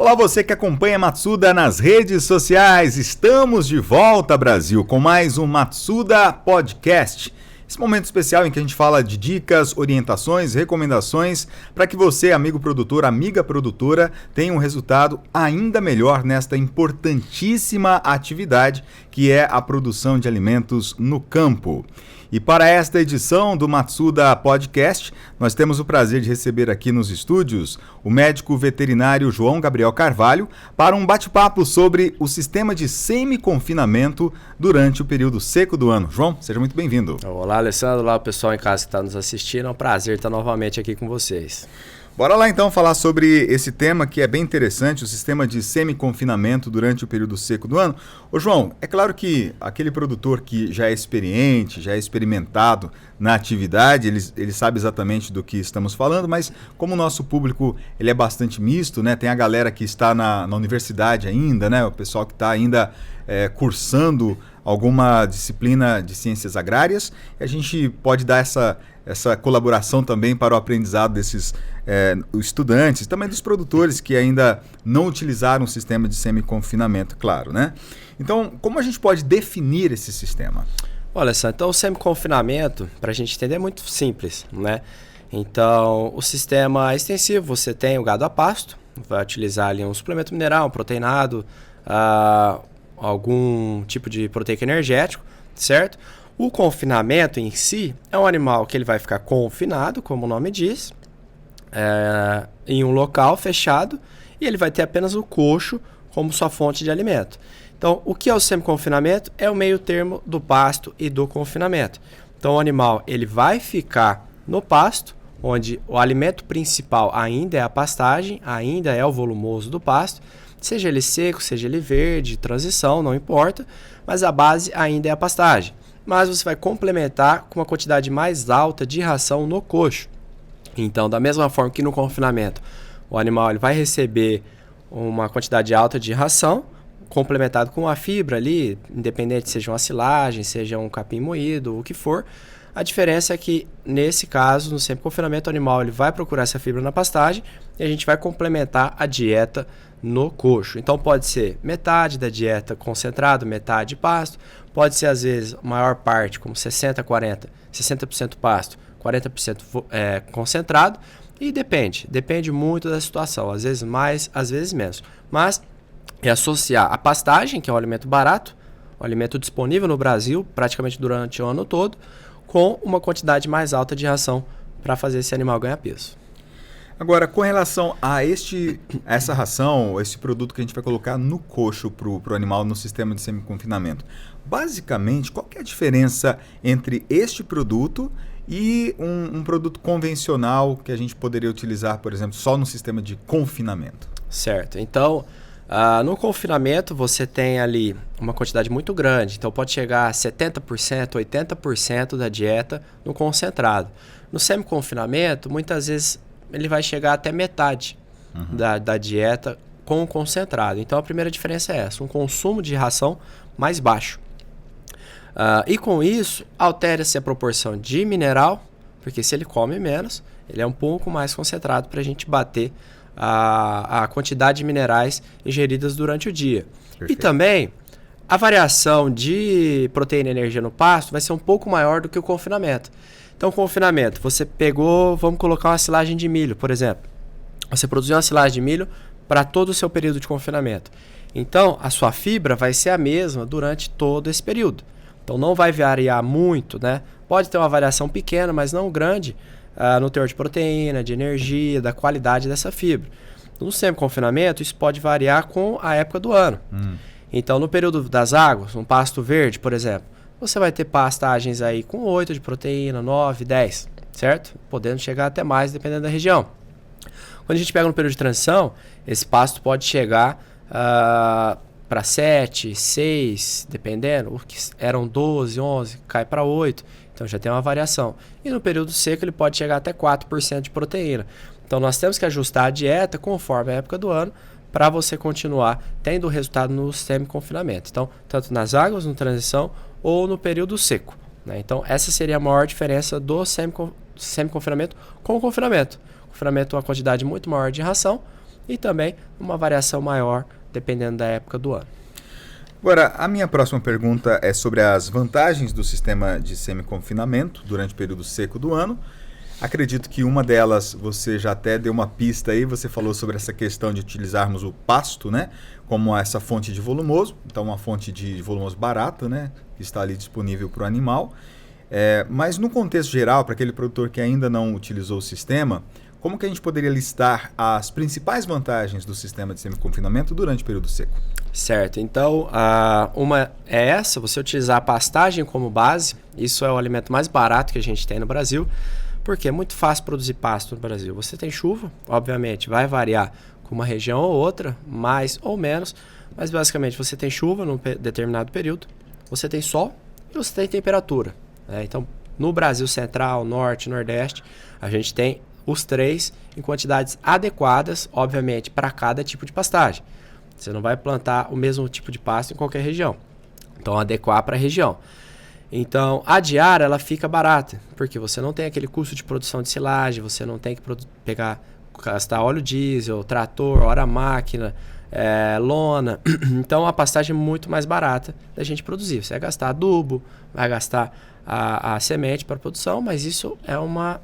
Olá, você que acompanha Matsuda nas redes sociais. Estamos de volta, Brasil, com mais um Matsuda Podcast. Esse momento especial em que a gente fala de dicas, orientações, recomendações para que você, amigo produtor, amiga produtora, tenha um resultado ainda melhor nesta importantíssima atividade que é a produção de alimentos no campo. E para esta edição do Matsuda Podcast, nós temos o prazer de receber aqui nos estúdios o médico veterinário João Gabriel Carvalho para um bate-papo sobre o sistema de semi-confinamento durante o período seco do ano. João, seja muito bem-vindo. Olá, Alessandro. Olá, o pessoal em casa que está nos assistindo. É um prazer estar novamente aqui com vocês. Bora lá então falar sobre esse tema que é bem interessante, o sistema de semi-confinamento durante o período seco do ano. Ô João, é claro que aquele produtor que já é experiente, já é experimentado na atividade, ele sabe exatamente do que estamos falando, mas como o nosso público ele é bastante misto, né? Tem a galera que está na universidade ainda, né? O pessoal que está ainda cursando alguma disciplina de ciências agrárias, e a gente pode dar essa colaboração também para o aprendizado desses estudantes, também dos produtores que ainda não utilizaram o sistema de semi-confinamento, claro, né? Então, como a gente pode definir esse sistema? Olha só, então o semi-confinamento, para a gente entender, é muito simples, né? Então, o sistema extensivo, você tem o gado a pasto, vai utilizar ali um suplemento mineral, um proteinado, algum tipo de proteico energético, certo? O confinamento em si é um animal que ele vai ficar confinado, como o nome diz, em um local fechado, e ele vai ter apenas o coxo como sua fonte de alimento. Então, o que é o semi-confinamento? É o meio termo do pasto e do confinamento. Então, o animal ele vai ficar no pasto, onde o alimento principal ainda é a pastagem, ainda é o volumoso do pasto, seja ele seco, seja ele verde, transição, não importa, mas a base ainda é a pastagem. Mas você vai complementar com uma quantidade mais alta de ração no coxo. Então, da mesma forma que no confinamento, o animal ele vai receber uma quantidade alta de ração, complementado com a fibra ali, independente seja uma silagem, seja um capim moído, o que for. A diferença é que, nesse caso, no semi-confinamento, o animal ele vai procurar essa fibra na pastagem e a gente vai complementar a dieta no coxo. Então, pode ser metade da dieta concentrado, metade pasto. Pode ser, às vezes, a maior parte, como 60-40, 60% pasto, 40% concentrado. E depende muito da situação. Às vezes mais, às vezes menos. Mas é associar a pastagem, que é um alimento barato, um alimento disponível no Brasil praticamente durante o ano todo, com uma quantidade mais alta de ração para fazer esse animal ganhar peso. Agora, com relação a essa ração, esse produto que a gente vai colocar no coxo para o animal no sistema de semi-confinamento, basicamente, qual que é a diferença entre este produto e um produto convencional que a gente poderia utilizar, por exemplo, só no sistema de confinamento? Certo. Então, no confinamento você tem ali uma quantidade muito grande, então pode chegar a 70%, 80% da dieta no concentrado. No semi-confinamento, muitas vezes ele vai chegar até metade da dieta com o concentrado. Então a primeira diferença é essa, um consumo de ração mais baixo. E com isso, altera-se a proporção de mineral, porque se ele come menos, ele é um pouco mais concentrado para a gente bater a quantidade de minerais ingeridas durante o dia. Perfeito. E também, a variação de proteína e energia no pasto vai ser um pouco maior do que o confinamento. Então, confinamento, você pegou, vamos colocar uma silagem de milho, por exemplo. Você produziu uma silagem de milho para todo o seu período de confinamento. Então, a sua fibra vai ser a mesma durante todo esse período. Então, não vai variar muito, né? Pode ter uma variação pequena, mas não grande, no teor de proteína, de energia, da qualidade dessa fibra. No semi-confinamento, isso pode variar com a época do ano. Então, no período das águas, um pasto verde, por exemplo, você vai ter pastagens aí com 8 de proteína, 9, 10, certo? Podendo chegar até mais, dependendo da região. Quando a gente pega no período de transição, esse pasto pode chegar para 7, 6, dependendo, o que eram 12, 11, cai para 8, então já tem uma variação. E no período seco ele pode chegar até 4% de proteína. Então nós temos que ajustar a dieta conforme a época do ano para você continuar tendo resultado no semi-confinamento. Então, tanto nas águas, no transição ou no período seco, né? Então essa seria a maior diferença do semi-confinamento com o confinamento. O confinamento é uma quantidade muito maior de ração, e também uma variação maior dependendo da época do ano. Agora, a minha próxima pergunta é sobre as vantagens do sistema de semi-confinamento durante o período seco do ano. Acredito que uma delas você já até deu uma pista aí, você falou sobre essa questão de utilizarmos o pasto, né, como essa fonte de volumoso, então uma fonte de volumoso barata, né, que está ali disponível para o animal. Mas no contexto geral, para aquele produtor que ainda não utilizou o sistema, como que a gente poderia listar as principais vantagens do sistema de semi-confinamento durante o período seco? Certo, então uma é essa, você utilizar a pastagem como base, isso é o alimento mais barato que a gente tem no Brasil, porque é muito fácil produzir pasto no Brasil. Você tem chuva, obviamente, vai variar com uma região ou outra, mais ou menos, mas basicamente você tem chuva num determinado período, você tem sol e você tem temperatura. Então, no Brasil Central, Norte, Nordeste, a gente tem os três em quantidades adequadas, obviamente, para cada tipo de pastagem. Você não vai plantar o mesmo tipo de pasto em qualquer região. Então, adequar para a região. Então, a diária ela fica barata, porque você não tem aquele custo de produção de silagem, você não tem que gastar óleo diesel, trator, hora-máquina, lona. Então, a pastagem é muito mais barata da gente produzir. Você vai gastar adubo, vai gastar a semente para produção, mas isso é uma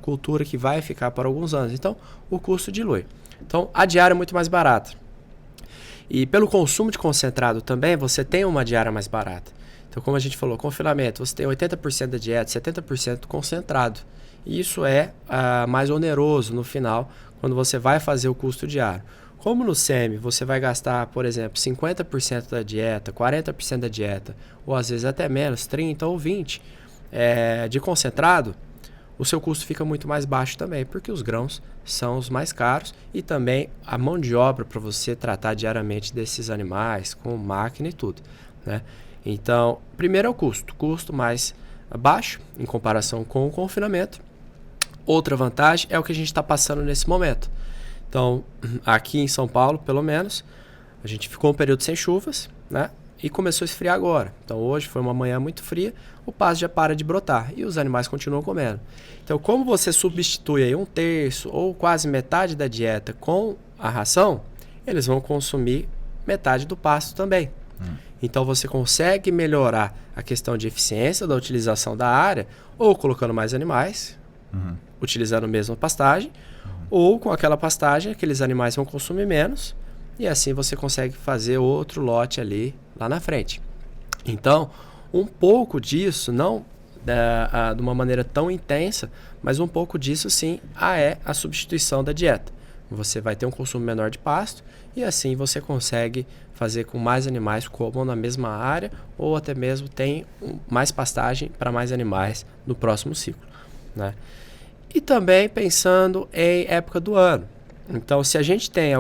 cultura que vai ficar por alguns anos. Então, o custo dilui. Então, a diária é muito mais barata. E pelo consumo de concentrado também, você tem uma diária mais barata. Então, como a gente falou, confinamento, você tem 80% da dieta, 70% concentrado. E isso é mais oneroso no final, quando você vai fazer o custo diário. Como no semi, você vai gastar, por exemplo, 50% da dieta, 40% da dieta, ou às vezes até menos, 30% ou 20% de concentrado, o seu custo fica muito mais baixo também, porque os grãos são os mais caros e também a mão de obra para você tratar diariamente desses animais, com máquina e tudo, né? Então, primeiro é o custo mais baixo em comparação com o confinamento. Outra vantagem é o que a gente está passando nesse momento. Então, aqui em São Paulo, pelo menos, a gente ficou um período sem chuvas, né? E começou a esfriar agora. Então, hoje foi uma manhã muito fria, o pasto já para de brotar e os animais continuam comendo. Então, como você substitui aí 1/3 ou quase metade da dieta com a ração, eles vão consumir metade do pasto também. Então, você consegue melhorar a questão de eficiência da utilização da área, ou colocando mais animais, utilizando a mesma pastagem, ou com aquela pastagem, aqueles animais vão consumir menos, e assim você consegue fazer outro lote ali lá na frente. Então, um pouco disso, não de uma maneira tão intensa, mas um pouco disso sim é a substituição da dieta. Você vai ter um consumo menor de pasto e assim você consegue fazer com mais animais comam na mesma área ou até mesmo tem mais pastagem para mais animais no próximo ciclo, né? E também pensando em época do ano. Então, se a gente tem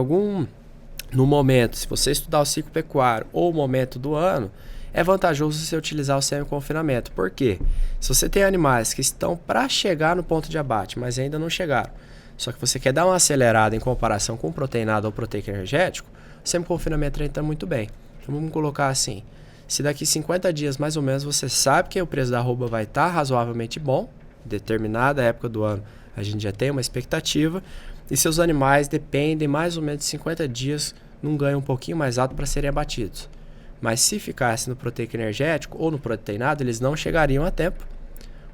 no momento, se você estudar o ciclo pecuário ou o momento do ano, é vantajoso você utilizar o semi-confinamento. Por quê? Se você tem animais que estão para chegar no ponto de abate, mas ainda não chegaram, só que você quer dar uma acelerada em comparação com proteinado ou proteico energético, o semi-confinamento entra muito bem. Então vamos colocar assim, se daqui 50 dias mais ou menos você sabe que o preço da arroba vai estar razoavelmente bom, determinada época do ano a gente já tem uma expectativa, e seus animais dependem mais ou menos de 50 dias num ganho um pouquinho mais alto para serem abatidos. Mas se ficasse no proteico energético ou no proteinado, eles não chegariam a tempo.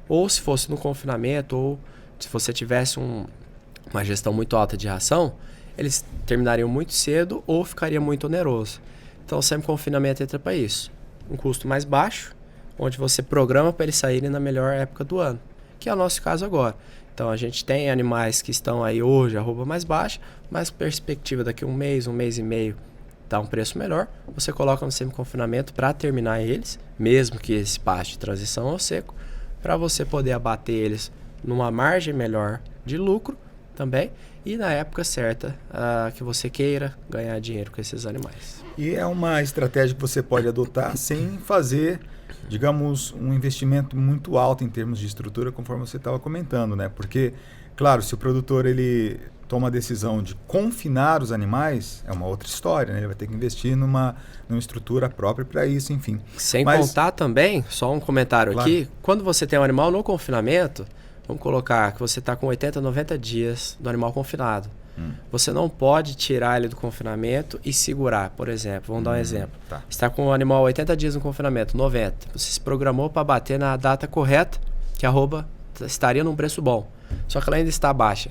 Ou se fosse no confinamento, ou se você tivesse uma gestão muito alta de ração, eles terminariam muito cedo ou ficaria muito oneroso. Então o semi-confinamento entra para isso. Um custo mais baixo, onde você programa para eles saírem na melhor época do ano, que é o nosso caso agora. Então a gente tem animais que estão aí hoje, a arroba mais baixa, mas perspectiva daqui um mês e meio, dá um preço melhor, você coloca no semi-confinamento para terminar eles, mesmo que esse passe de transição ao seco, para você poder abater eles numa margem melhor de lucro também, e na época certa que você queira ganhar dinheiro com esses animais. E é uma estratégia que você pode adotar sem fazer, digamos, um investimento muito alto em termos de estrutura, conforme você estava comentando, né? Porque, claro, se o produtor ele toma a decisão de confinar os animais, é uma outra história, né? Ele vai ter que investir numa estrutura própria para isso, enfim. Sem contar também, só um comentário aqui, quando você tem um animal no confinamento, vamos colocar que você está com 80, 90 dias do animal confinado. Você não pode tirar ele do confinamento e segurar, por exemplo. Vamos dar um exemplo. Tá. Você está com o animal 80 dias no confinamento, 90. Você se programou para bater na data correta, que a arroba estaria num preço bom. Só que ela ainda está baixa.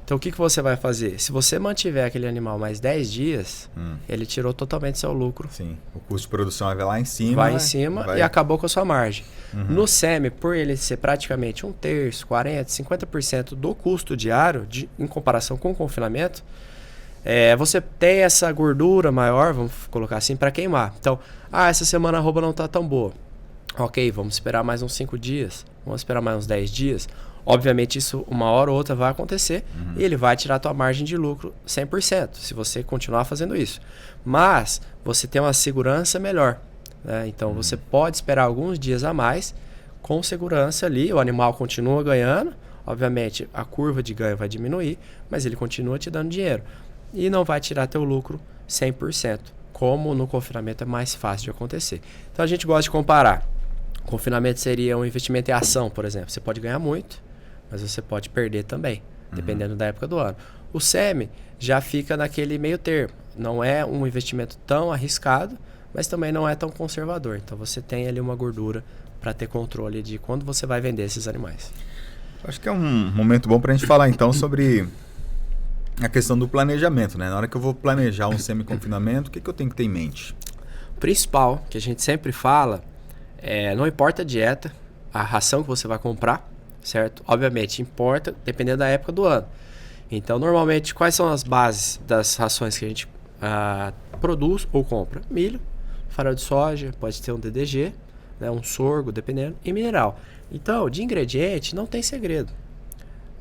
Então, o que você vai fazer? Se você mantiver aquele animal mais 10 dias, ele tirou totalmente seu lucro. Sim, o custo de produção vai lá em cima. Vai em cima e acabou com a sua margem. No semi, por ele ser praticamente 1/3, 40%, 50% do custo diário, em comparação com o confinamento, você tem essa gordura maior, vamos colocar assim, para queimar. Então, essa semana a arroba não está tão boa. Ok, vamos esperar mais uns 5 dias, vamos esperar mais uns 10 dias. Obviamente isso uma hora ou outra vai acontecer e ele vai tirar a tua margem de lucro 100%, se você continuar fazendo isso. Mas você tem uma segurança melhor, né? Então você pode esperar alguns dias a mais com segurança ali, o animal continua ganhando, obviamente a curva de ganho vai diminuir, mas ele continua te dando dinheiro e não vai tirar teu lucro 100%, como no confinamento é mais fácil de acontecer. Então a gente gosta de comparar. O confinamento seria um investimento em ação, por exemplo. Você pode ganhar muito, mas você pode perder também, dependendo da época do ano. O semi já fica naquele meio termo. Não é um investimento tão arriscado, mas também não é tão conservador. Então você tem ali uma gordura para ter controle de quando você vai vender esses animais. Acho que é um momento bom para a gente falar então sobre a questão do planejamento, né? Na hora que eu vou planejar um semi-confinamento, o que eu tenho que ter em mente? O principal, que a gente sempre fala, não importa a dieta, a ração que você vai comprar, certo? Obviamente, importa dependendo da época do ano. Então, normalmente, quais são as bases das rações que a gente produz ou compra? Milho, farelo de soja, pode ter um DDG, né, um sorgo, dependendo, e mineral. Então, de ingrediente, não tem segredo.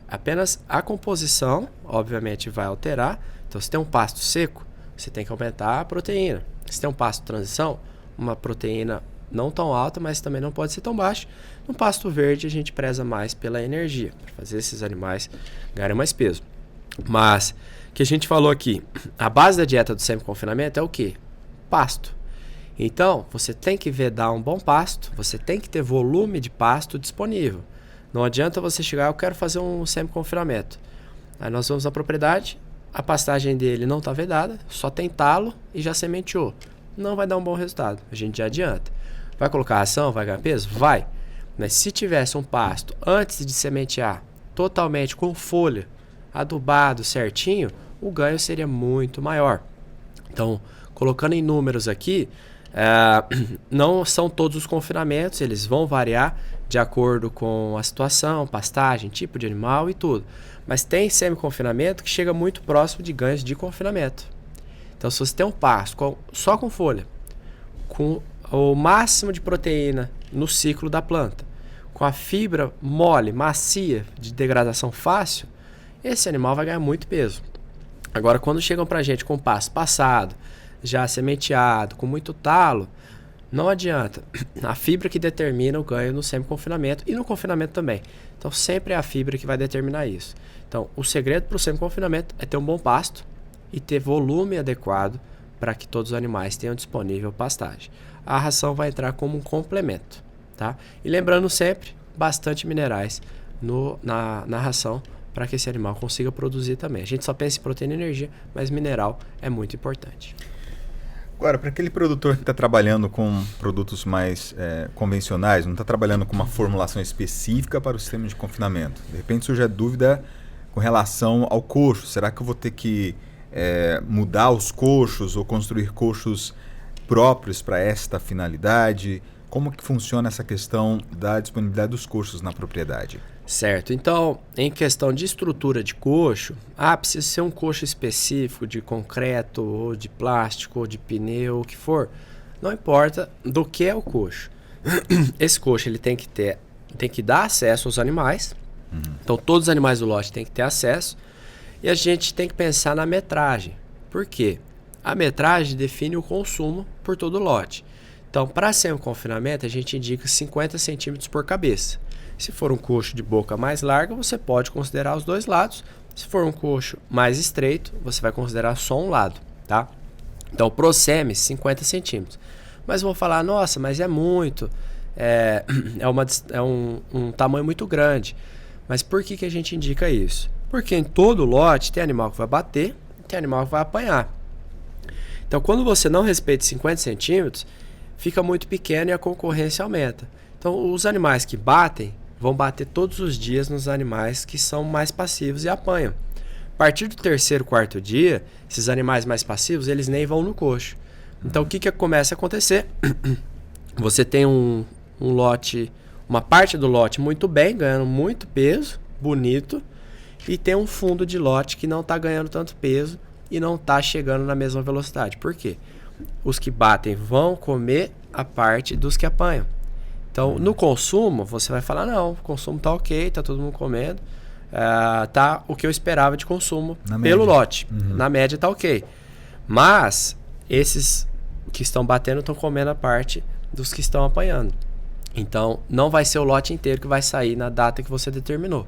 Apenas a composição, obviamente, vai alterar. Então, se tem um pasto seco, você tem que aumentar a proteína. Se tem um pasto transição, uma proteína não tão alta, mas também não pode ser tão baixa. No pasto verde, a gente preza mais pela energia, para fazer esses animais ganharem mais peso. Mas, o que a gente falou aqui, a base da dieta do semi-confinamento é o quê? Pasto. Então, você tem que vedar um bom pasto, você tem que ter volume de pasto disponível. Não adianta você chegar, eu quero fazer um semi-confinamento. Aí nós vamos à propriedade, a pastagem dele não está vedada, só tem talo e já sementeou. Não vai dar um bom resultado, a gente já adianta. Vai colocar ração, vai ganhar peso? Vai. Mas se tivesse um pasto antes de sementear, totalmente com folha, adubado certinho, o ganho seria muito maior. Então, colocando em números aqui, não são todos os confinamentos, eles vão variar de acordo com a situação, pastagem, tipo de animal e tudo. Mas tem semi-confinamento que chega muito próximo de ganhos de confinamento. Então, se você tem um pasto só com folha, com o máximo de proteína no ciclo da planta, com a fibra mole, macia, de degradação fácil, esse animal vai ganhar muito peso. Agora, quando chegam pra gente com pasto passado, já sementeado, com muito talo, não adianta. A fibra que determina o ganho no semi-confinamento e no confinamento também. Então, sempre é a fibra que vai determinar isso. Então, o segredo para o semi-confinamento é ter um bom pasto e ter volume adequado para que todos os animais tenham disponível pastagem. A ração vai entrar como um complemento, tá? E lembrando sempre, bastante minerais na ração para que esse animal consiga produzir também. A gente só pensa em proteína e energia, mas mineral é muito importante. Agora, para aquele produtor que está trabalhando com produtos mais convencionais, não está trabalhando com uma formulação específica para o sistema de confinamento. De repente surge a dúvida com relação ao coxo. Será que eu vou ter que mudar os coxos ou construir coxos próprios para esta finalidade? Como que funciona essa questão da disponibilidade dos coxos na propriedade? Certo. Então, em questão de estrutura de coxo, precisa ser um coxo específico de concreto, ou de plástico, ou de pneu, o que for. Não importa do que é o coxo. Esse coxo ele tem que dar acesso aos animais. Então, todos os animais do lote têm que ter acesso. E a gente tem que pensar na metragem. Por quê? A metragem define o consumo por todo o lote. Então, para ser um confinamento, a gente indica 50 centímetros por cabeça. Se for um coxo de boca mais larga, você pode considerar os dois lados. Se for um coxo mais estreito, você vai considerar só um lado, tá? Então, pro semi, 50 centímetros. Mas vão falar, nossa, mas é muito, é um tamanho muito grande. Mas por que a gente indica isso? Porque em todo lote tem animal que vai bater, tem animal que vai apanhar. Então, quando você não respeita 50 centímetros, fica muito pequeno e a concorrência aumenta. Então, os animais que batem vão bater todos os dias nos animais que são mais passivos e apanham. A partir do terceiro, quarto dia, esses animais mais passivos, eles nem vão no coxo. Então, o que começa a acontecer? Você tem um lote, uma parte do lote muito bem, ganhando muito peso, bonito, e tem um fundo de lote que não está ganhando tanto peso e não está chegando na mesma velocidade. Por quê? Os que batem vão comer a parte dos que apanham. Então, no consumo, você vai falar, não, o consumo está ok, está todo mundo comendo, tá o que eu esperava de consumo pelo lote. Na média está ok. Mas, esses que estão batendo estão comendo a parte dos que estão apanhando. Então, não vai ser o lote inteiro que vai sair na data que você determinou.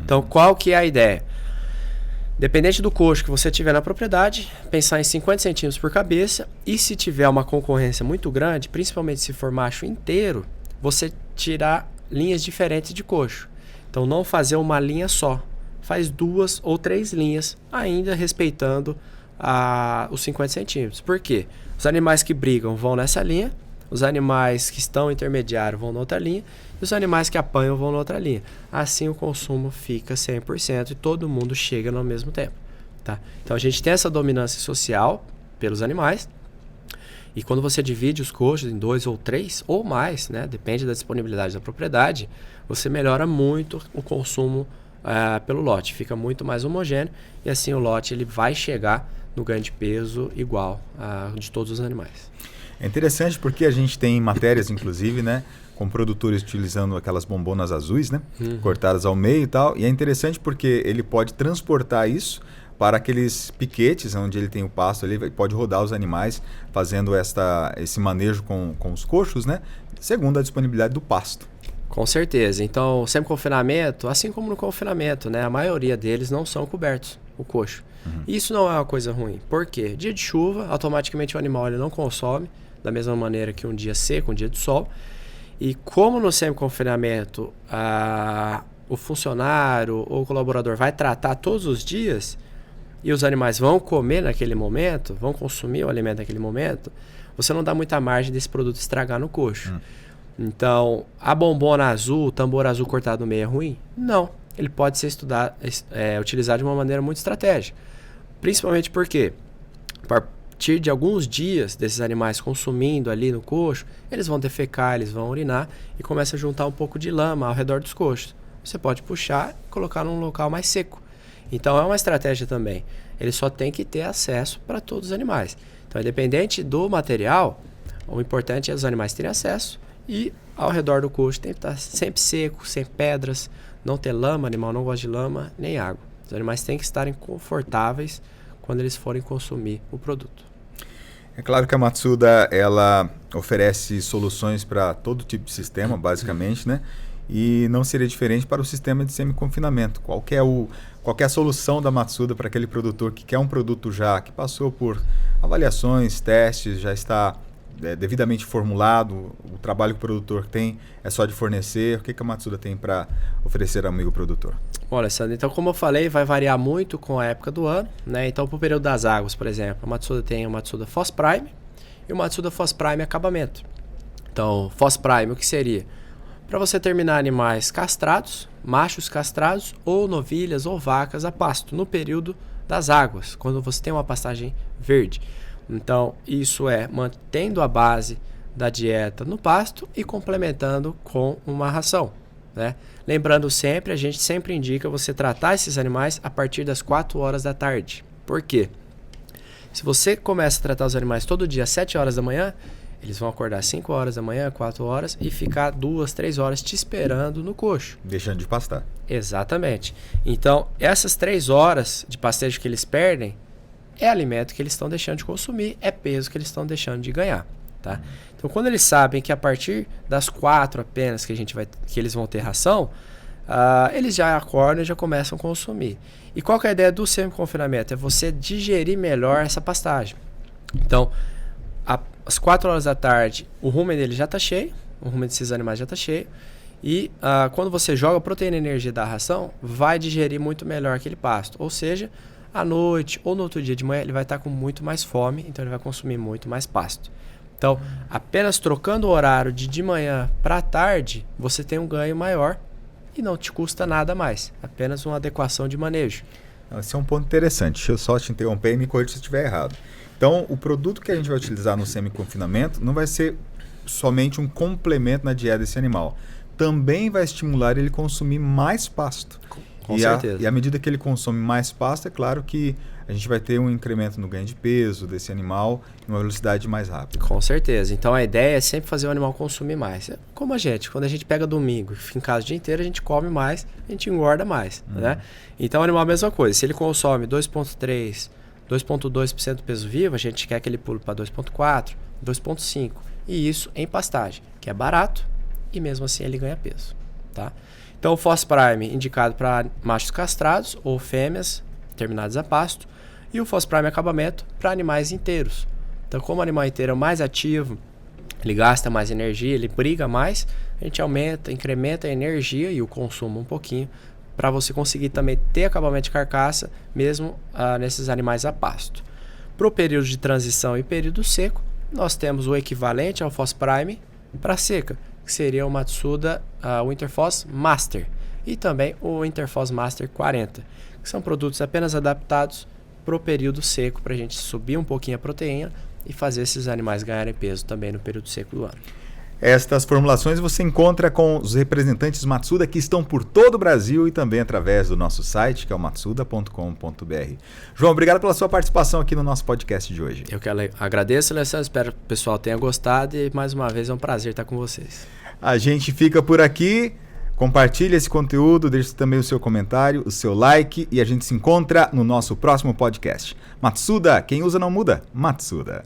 Então, qual que é a ideia? Dependente do coxo que você tiver na propriedade, pensar em 50 centímetros por cabeça, e se tiver uma concorrência muito grande, principalmente se for macho inteiro, você tirar linhas diferentes de coxo. Então, não fazer uma linha só. Faz 2 ou 3 linhas, ainda respeitando os 50 centímetros. Por quê? Os animais que brigam vão nessa linha, os animais que estão intermediários vão na outra linha, e os animais que apanham vão na outra linha. Assim o consumo fica 100% e todo mundo chega no mesmo tempo. Tá? Então a gente tem essa dominância social pelos animais, e quando você divide os coxos em 2 ou 3 ou mais, né, depende da disponibilidade da propriedade, você melhora muito o consumo pelo lote, fica muito mais homogêneo, e assim o lote ele vai chegar no ganho de peso igual de todos os animais. É interessante porque a gente tem matérias, inclusive, né, com produtores utilizando aquelas bombonas azuis, né, cortadas ao meio e tal. E é interessante porque ele pode transportar isso para aqueles piquetes onde ele tem o pasto ali, pode rodar os animais fazendo esse manejo com os coxos, né, segundo a disponibilidade do pasto. Com certeza. Então, o semi-confinamento, assim como no confinamento, né, a maioria deles não são cobertos, o coxo. Isso não é uma coisa ruim. Por quê? Dia de chuva, automaticamente o animal ele não consome, da mesma maneira que um dia seco, um dia de sol. E como no semi-confinamento o funcionário ou o colaborador vai tratar todos os dias e os animais vão comer naquele momento, vão consumir o alimento naquele momento, você não dá muita margem desse produto estragar no coxo. Então, a bombona azul, o tambor azul cortado no meio é ruim? Não. Ele pode ser utilizado de uma maneira muito estratégica. Principalmente porque, a partir de alguns dias desses animais consumindo ali no coxo, eles vão defecar, eles vão urinar e começa a juntar um pouco de lama ao redor dos coxos. Você pode puxar e colocar num local mais seco. Então é uma estratégia também. Ele só tem que ter acesso para todos os animais. Então, independente do material, o importante é os animais terem acesso e ao redor do coxo tem que estar sempre seco, sem pedras, não ter lama, animal não gosta de lama, nem água. Os animais têm que estarem confortáveis quando eles forem consumir o produto. É claro que a Matsuda ela oferece soluções para todo tipo de sistema, basicamente, né? E não seria diferente para o sistema de semi-confinamento. Qual que é a solução da Matsuda para aquele produtor que quer um produto já que passou por avaliações, testes, já está devidamente formulado, o trabalho que o produtor tem é só de fornecer? O que a Matsuda tem para oferecer ao amigo produtor? Olha, Sandro, então como eu falei, vai variar muito com a época do ano, né? Então, para o período das águas, por exemplo, a Matsuda tem o Matsuda Foz Prime e o Matsuda Foz Prime acabamento. Então, Foz Prime, o que seria? Para você terminar animais castrados, machos castrados, ou novilhas ou vacas a pasto, no período das águas, quando você tem uma pastagem verde. Então, isso é mantendo a base da dieta no pasto e complementando com uma ração, né? Lembrando sempre, a gente sempre indica você tratar esses animais a partir das 4 horas da tarde. Por quê? Se você começa a tratar os animais todo dia às 7 horas da manhã, eles vão acordar às 5 horas da manhã, 4 horas e ficar 2, 3 horas te esperando no coxo. Deixando de pastar. Exatamente. Então, essas 3 horas de pastejo que eles perdem é alimento que eles estão deixando de consumir, é peso que eles estão deixando de ganhar. Tá? Então, quando eles sabem que a partir das 4 apenas que eles vão ter ração, eles já acordam e já começam a consumir. E qual que é a ideia do semi-confinamento? É você digerir melhor essa pastagem. Então, às 4 horas da tarde, o rumen dele já está cheio, o rumen desses animais já está cheio, E quando você joga a proteína e energia da ração, vai digerir muito melhor aquele pasto. Ou seja, à noite ou no outro dia de manhã, ele vai estar com muito mais fome, então ele vai consumir muito mais pasto. Então, apenas trocando o horário de manhã para tarde, você tem um ganho maior e não te custa nada mais. Apenas uma adequação de manejo. Esse é um ponto interessante. Deixa eu só te interromper e me corrija se eu estiver errado. Então, o produto que a gente vai utilizar no semi-confinamento não vai ser somente um complemento na dieta desse animal. Também vai estimular ele a consumir mais pasto. Com certeza. E à medida que ele consome mais pasto, é claro que a gente vai ter um incremento no ganho de peso desse animal em uma velocidade mais rápida. Com certeza. Então a ideia é sempre fazer o animal consumir mais. Como a gente, quando a gente pega domingo e fica em casa o dia inteiro, a gente come mais, a gente engorda mais. Né? Então o animal é a mesma coisa. Se ele consome 2,3%, 2,2% do peso vivo, a gente quer que ele pule para 2,4%, 2,5%. E isso em pastagem, que é barato e mesmo assim ele ganha peso. Tá? Então o Fos Prime indicado para machos castrados ou fêmeas terminadas a pasto, e o Fos Prime acabamento para animais inteiros. Então, como o animal inteiro é mais ativo, ele gasta mais energia, ele briga mais, a gente incrementa a energia e o consumo um pouquinho, para você conseguir também ter acabamento de carcaça, mesmo nesses animais a pasto. Para o período de transição e período seco, nós temos o equivalente ao Fos Prime para seca, que seria o Matsuda Winterfos Master, e também o Winterfos Master 40, que são produtos apenas adaptados para o período seco, para a gente subir um pouquinho a proteína e fazer esses animais ganharem peso também no período seco do ano. Estas formulações você encontra com os representantes Matsuda que estão por todo o Brasil e também através do nosso site, que é o matsuda.com.br. João, obrigado pela sua participação aqui no nosso podcast de hoje. Eu que agradeço, Alessandro, espero que o pessoal tenha gostado e mais uma vez é um prazer estar com vocês. A gente fica por aqui. Compartilhe esse conteúdo, deixe também o seu comentário, o seu like e a gente se encontra no nosso próximo podcast. Matsuda, quem usa não muda, Matsuda.